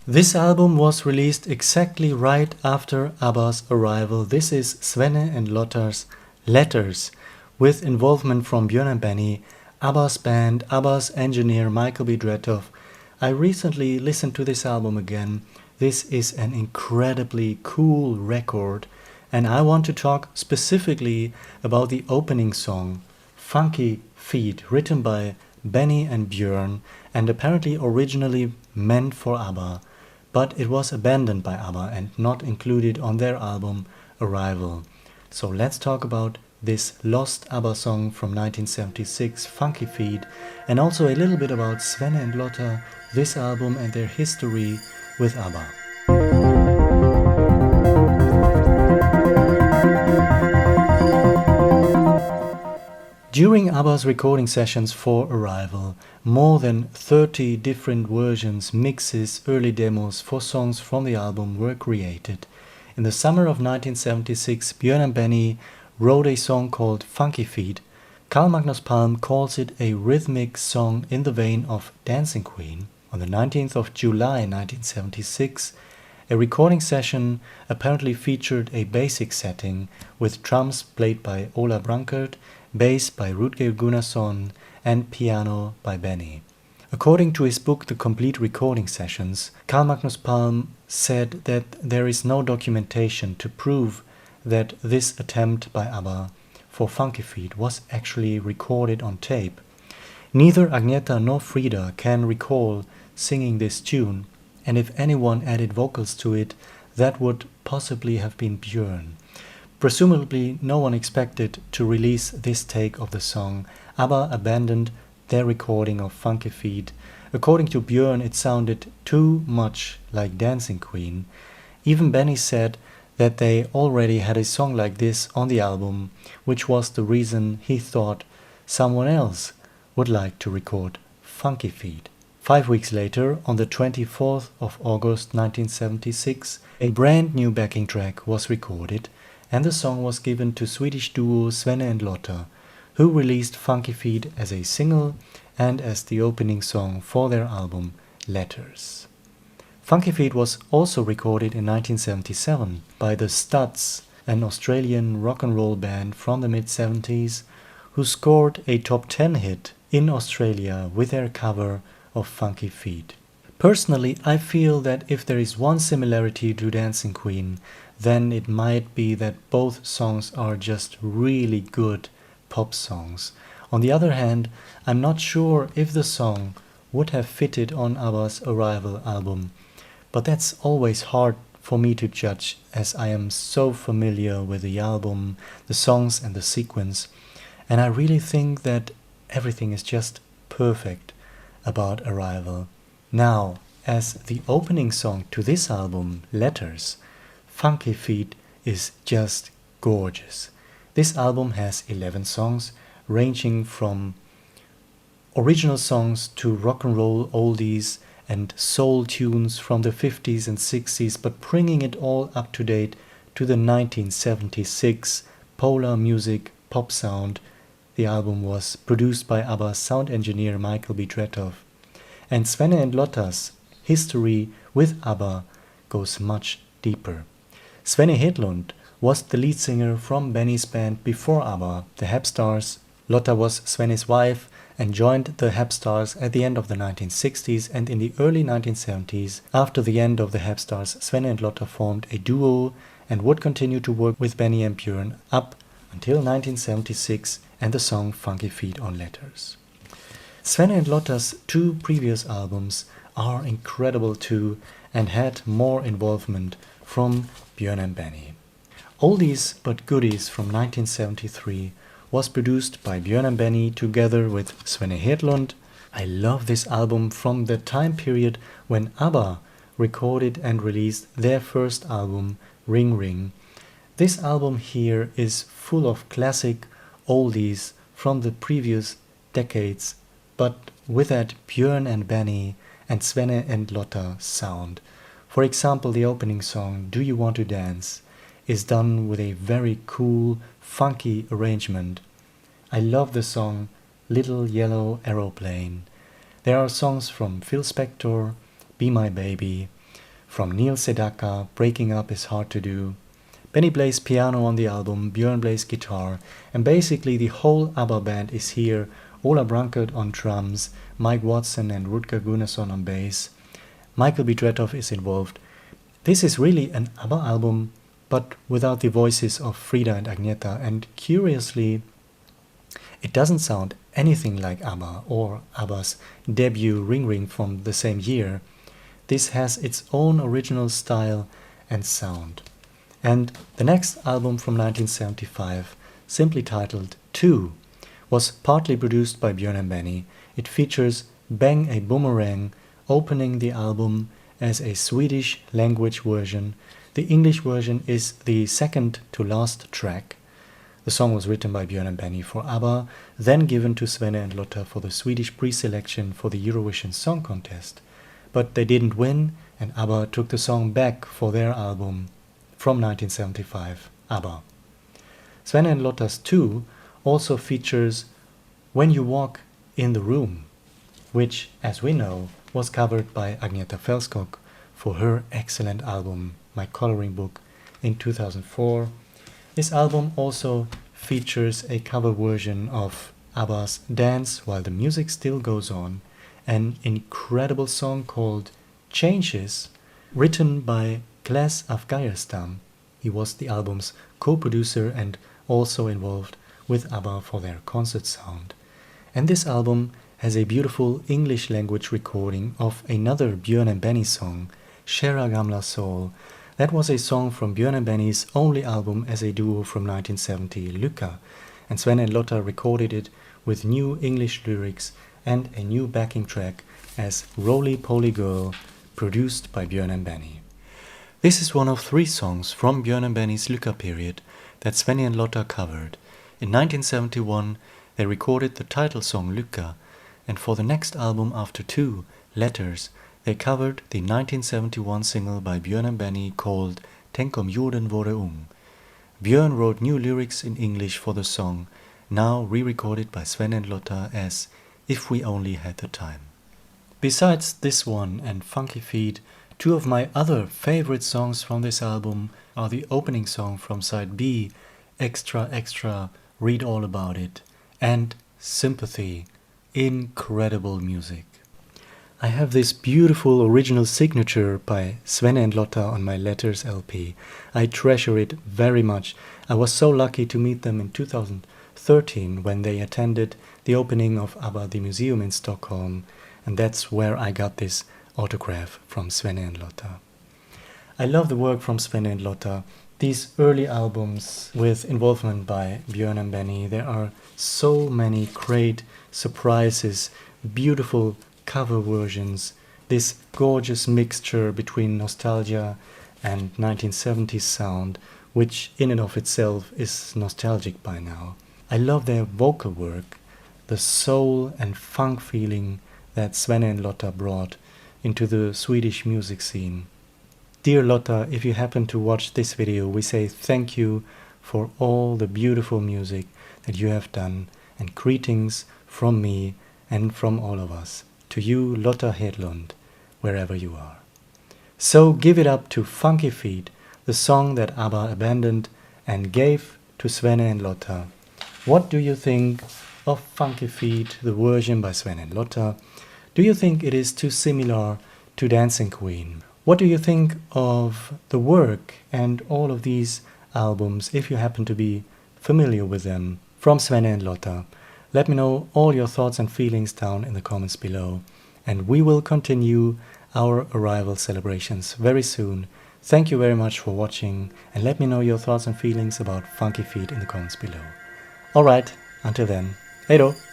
This album was released exactly right after ABBA's arrival. This is Svenne and Lotta's Letters, with involvement from Björn and Benny, ABBA's band, ABBA's engineer Michael B. Dretov. I recently listened to this album again. This is an incredibly cool record, and I want to talk specifically about the opening song, Funky Feet, written by Benny and Björn, and apparently originally meant for ABBA, but it was abandoned by ABBA and not included on their album Arrival. So let's talk about this lost ABBA song from 1976, Funky Feet, and also a little bit about Svenne and Lotta, this album and their history with ABBA. During ABBA's recording sessions for Arrival, more than 30 different versions, mixes, early demos for songs from the album were created. In the summer of 1976, Björn and Benny wrote a song called Funky Feet. Carl Magnus Palm calls it a rhythmic song in the vein of Dancing Queen. On the 19th of July 1976, a recording session apparently featured a basic setting with drums played by Ola Brankert, bass by Rutger Gunnarsson, and piano by Benny. According to his book The Complete Recording Sessions, Carl Magnus Palm said that there is no documentation to prove that this attempt by ABBA for Funky Feet was actually recorded on tape. Neither Agneta nor Frida can recall singing this tune, and if anyone added vocals to it, that would possibly have been Björn. Presumably, no one expected to release this take of the song. ABBA abandoned their recording of Funky Feet. According to Björn, it sounded too much like Dancing Queen. Even Benny said that they already had a song like this on the album, which was the reason he thought someone else would like to record Funky Feet. 5 weeks later, on the 24th of August 1976, a brand new backing track was recorded, and the song was given to Swedish duo Svenne and Lotta, who released Funky Feet as a single and as the opening song for their album Letters. Funky Feet was also recorded in 1977 by the Studs, an Australian rock and roll band from the mid-70s, who scored a top 10 hit in Australia with their cover of Funky Feet. Personally, I feel that if there is one similarity to Dancing Queen, then it might be that both songs are just really good pop songs. On the other hand, I'm not sure if the song would have fitted on ABBA's Arrival album, but that's always hard for me to judge, as I am so familiar with the album, the songs and the sequence, and I really think that everything is just perfect about Arrival. Now, as the opening song to this album, Letters, Funky Feet is just gorgeous. This album has 11 songs, ranging from original songs to rock and roll oldies and soul tunes from the 50s and 60s, but bringing it all up to date to the 1976 polar music pop sound. The album was produced by ABBA's sound engineer Michael B. Dretov. And Svenne and Lotta's history with ABBA goes much deeper. Svenne Hedlund was the lead singer from Benny's band before ABBA, the Hepstars. Lotta was Svenne's wife and joined the Hepstars at the end of the 1960s, and in the early 1970s, after the end of the Hepstars, Svenne and Lotta formed a duo and would continue to work with Benny and Björn up until 1976 and the song Funky Feet on Letters. Svenne and Lotta's two previous albums are incredible too and had more involvement from Björn and Benny. Oldies But Goodies from 1973 was produced by Björn and Benny together with Svenne Hedlund. I love this album from the time period when ABBA recorded and released their first album, Ring Ring. This album here is full of classic oldies from the previous decades, but with that Björn and Benny and Svenne and Lotta sound. For example, the opening song, Do You Want to Dance, is done with a very cool, funky arrangement. I love the song Little Yellow Aeroplane. There are songs from Phil Spector, Be My Baby, From Neil Sedaka, Breaking Up is Hard to Do. Benny plays piano on the album, Björn plays guitar, and basically the whole ABBA band is here. Ola Brankert on drums, Mike Watson and Rutger Gunnarsson on bass. Michael Bidretov is involved. This is really an ABBA album, but without the voices of Frida and Agneta, and curiously, it doesn't sound anything like ABBA or ABBA's debut Ring Ring from the same year. This has its own original style and sound. And the next album from 1975, simply titled 2, was partly produced by Björn and Benny. It features Bang a Boomerang opening the album as a Swedish language version. The English version is the second to last track. The song was written by Björn and Benny for ABBA, then given to Svenne and Lotta for the Swedish pre-selection for the Eurovision Song Contest. But they didn't win, and ABBA took the song back for their album from 1975, ABBA. Svenne and Lotta's 2 also features When You Walk in the Room, which, as we know, was covered by Agneta Fältskog for her excellent album My Coloring Book in 2004. This album also features a cover version of ABBA's Dance While the Music Still Goes On, an incredible song called Changes, written by Claes Afghanistan. He was the album's co-producer and also involved with ABBA for their concert sound. And this album has a beautiful English language recording of another Björn and Benny song, Kära Gamla Soul. That was a song from Björn and Benny's only album as a duo from 1970, Lycka, and Svenne and Lotta recorded it with new English lyrics and a new backing track as Roly Poly Girl, produced by Björn and Benny. This is one of 3 songs from Björn and Benny's Lycka period that Svenne and Lotta covered. In 1971 they recorded the title song Lycka, and for the next album after 2, Letters, they covered the 1971 single by Björn and Benny called Tänk om jorden vore ung. Björn wrote new lyrics in English for the song, now re-recorded by Svenne and Lotta as If We Only Had the Time. Besides this one and Funky Feet, 2 of my other favorite songs from this album are the opening song from side B, Extra Extra, Read All About It, and Sympathy, incredible music. I have this beautiful original signature by Svenne and Lotta on my Letters LP. I treasure it very much. I was so lucky to meet them in 2013 when they attended the opening of ABBA the Museum in Stockholm, and that's where I got this autograph from Svenne and Lotta. I love the work from Svenne and Lotta. These early albums with involvement by Björn and Benny, there are so many great surprises, beautiful cover versions, this gorgeous mixture between nostalgia and 1970s sound, which in and of itself is nostalgic by now. I love their vocal work, the soul and funk feeling that Svenne and Lotta brought into the Swedish music scene. Dear Lotta, if you happen to watch this video, we say thank you for all the beautiful music that you have done, and greetings from me and from all of us to you, Lotta Hedlund, wherever you are. So give it up to Funky Feet, the song that ABBA abandoned and gave to Svenne and Lotta. What do you think of Funky Feet, the version by Svenne and Lotta? Do you think it is too similar to Dancing Queen? What do you think of the work and all of these albums, if you happen to be familiar with them, from Svenne and Lotta? Let me know all your thoughts and feelings down in the comments below, and we will continue our arrival celebrations very soon. Thank you very much for watching, and let me know your thoughts and feelings about Funky Feet in the comments below. Alright, until then, hej då!